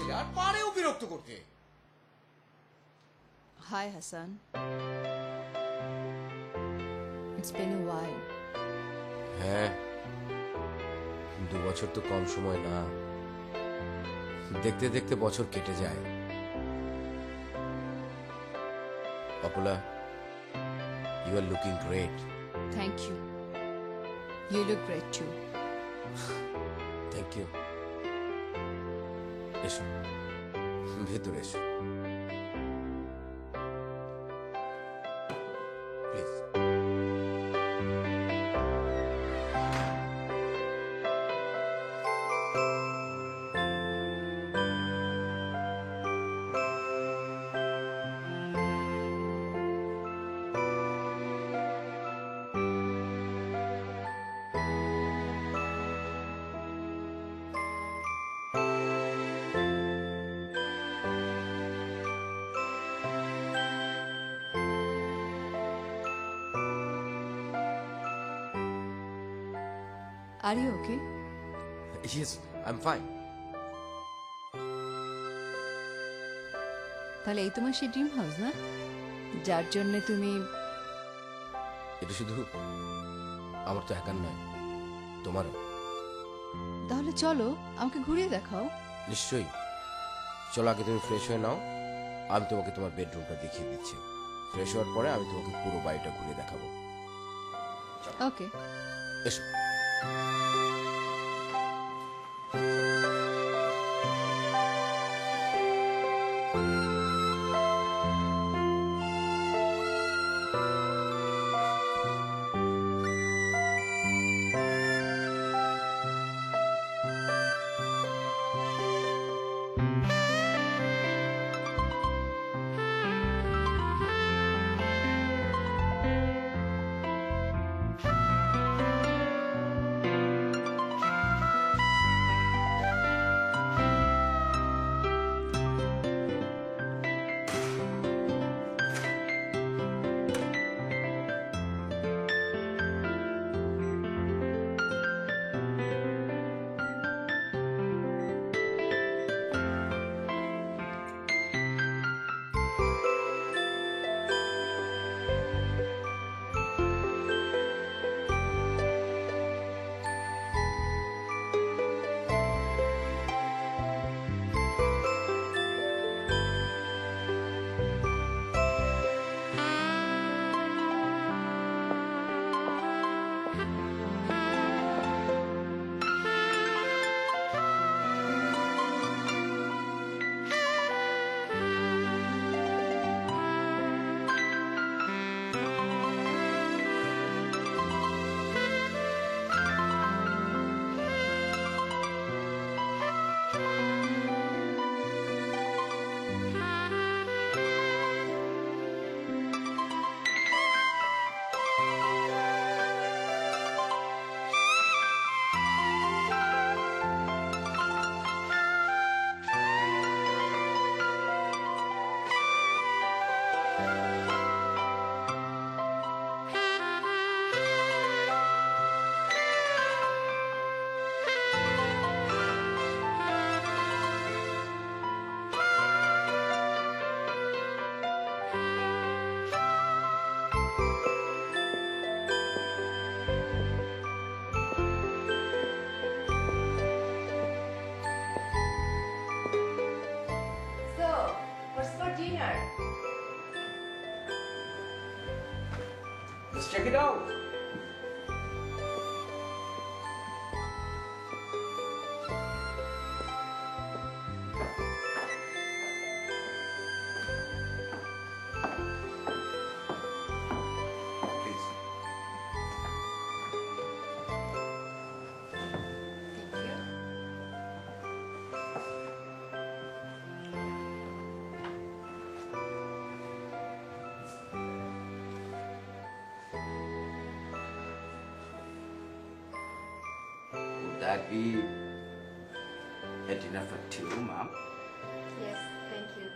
ছেলে আর পারেও বিরক্ত করতে। Hi, Hassan. It's been a while. হ্যাঁ, 2 বছর তো কম সময় না। দেখতে দেখতে বছর কেটে যায়। অপলা, you are looking great. Thank you. You look great too. Thank you. এসো, ভেতরে এসো please. Are you okay? Yes, I'm fine. তাহলে এই তোমার সেই ড্রিম হাউস না, যার জন্য তুমি? এটা শুধু আমার তো একার নয়, তোমারও। তাহলে চলো, আমাকে ঘুরিয়ে দেখাও। নিশ্চয়ই, চলো আগে তুমি ফ্রেশ হয়ে নাও, আমি তোমাকে তোমার বেডরুমটা দেখিয়ে দিচ্ছি। ফ্রেশ হওয়ার পরে আমি তোমাকে পুরো বাড়িটা ঘুরিয়ে দেখাবো। ওকে, এসো। Let's check it out. Would that be a dinner for two, Mom? Yes, thank you.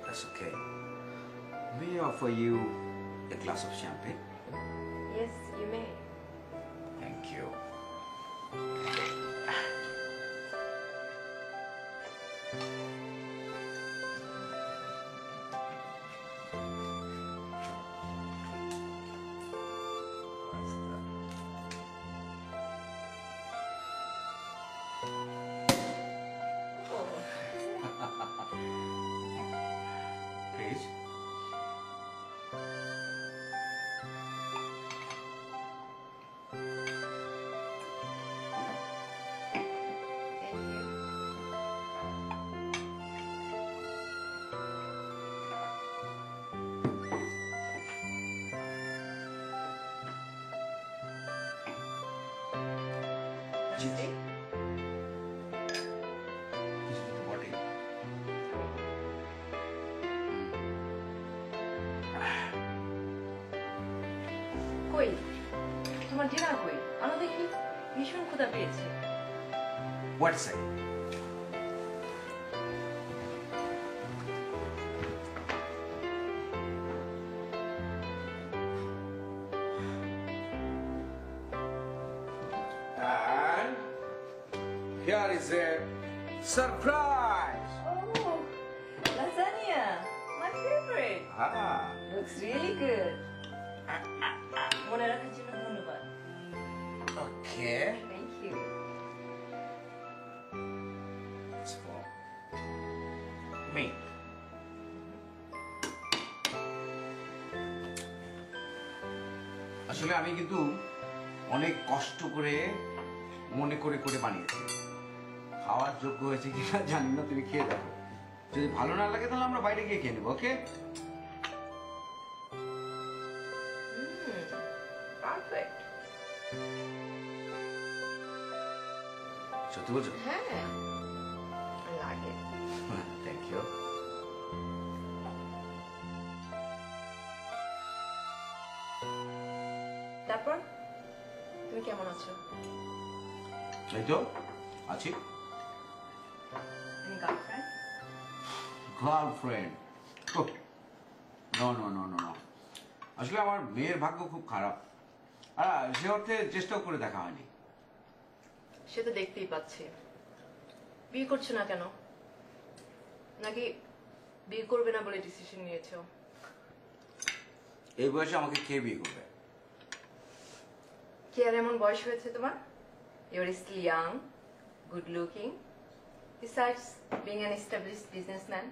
That's okay. May I offer you a glass of champagne? Yes, you may. Thank you. Cheers. কিছুটা তো বটেই। কই তোমার dinner কই আনো দেখি ভীষণ ক্ষুধা পেয়েছে What a second. And here is a surprise. Oh, lasagna, my favorite. Ah, Looks really good. মনে রাখার জন্য ধন্যবাদ। okay. Thank you. It's for me. আসলে আমি কিন্তু অনেক কষ্ট করে মনে করে করে বানিয়েছি। খাওয়ার যোগ্য হয়েছে কিনা জানি না, তুমি খেয়ে দেখো। যদি ভালো না লাগে তাহলে আমরা বাইরে গিয়ে খেয়ে নেবো, ওকে? Perfect. সত্যি বলছো? হ্যাঁ, I like it. Thank you. তারপর তুমি কেমন আছো? এই তো আছি। Any girlfriend? Girlfriend? No no no no no, আসলে আমার মেয়ের ভাগ্য খুব খারাপ। আর সে অর্থে চেষ্টাও করে দেখা হয়নি। সে তো দেখতেই পাচ্ছি। বিয়ে করছো না কেন? নাকি বিয়ে করবে না বলে ডিসিশন নিয়েছো? এই বয়সে আমাকে কে বিয়ে করবে? কি আর এমন বয়স হয়েছে তোমার? You're still young, good looking. Besides being an established businessman,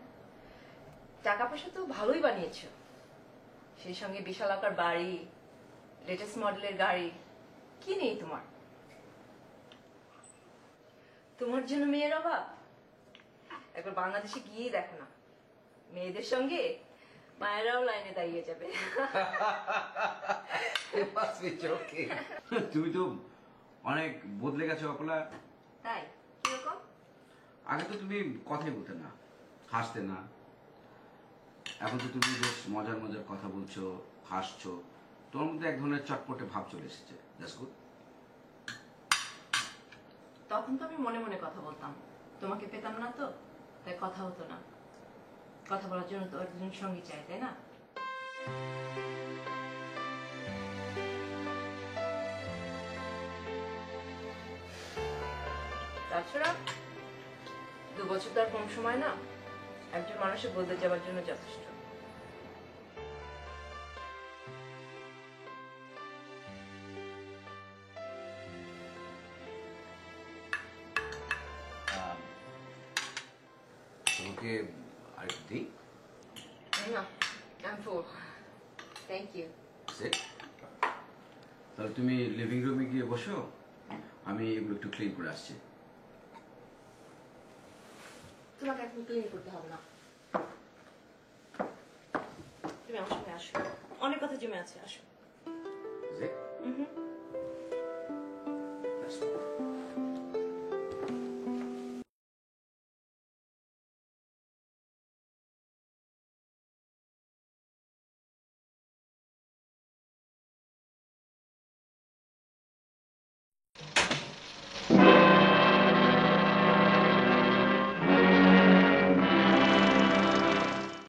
টাকা পয়সা তো ভালোই বানিয়েছো। সেই সঙ্গে বিশাল আকার বাড়ি, লেটেস্ট মডেলের গাড়ি, কি নেই তোমার? তোমার জন্য মেয়ের অভাব? একবার বাংলাদেশে গিয়ে দেখো না, মেয়েদের সঙ্গে মায়েরাও লাইনে দাঁড়িয়ে যাবে। তুমি তো অনেক বদলে গেছো অপলা। তাই কিরকম? আগে তো তুমি কথাই বলতে না, হাসতে না। এখন তো তুমি বেশ মজার মজার কথা বলছো, হাসছো। তোমার মধ্যে এক ধরনের চটপটে ভাব চলে এসেছে। That's good. তখন তো আমি মনে মনে কথা বলতাম, তোমাকে পেতাম না তো, তাই কথা হতো না। কথা বলার জন্য তো একজন সঙ্গী চাই, তাই না? তাছাড়া 2 বছর তো আর কম সময় না, একজন মানুষের বদলে যাওয়ার জন্য যথেষ্ট। তোমাকে আরেকটু দিই? না, I'm full. Thank you. Sit. তাহলে তুমি লিভিং রুমে গিয়ে বসো, আমি এগুলো একটু ক্লিন করে আসছি। তোমাকে এখন ক্লিন করতে হবে না, তুমি আমার সঙ্গে আসো, অনেক কথা জমে আছে, আসো। Is it? হুম।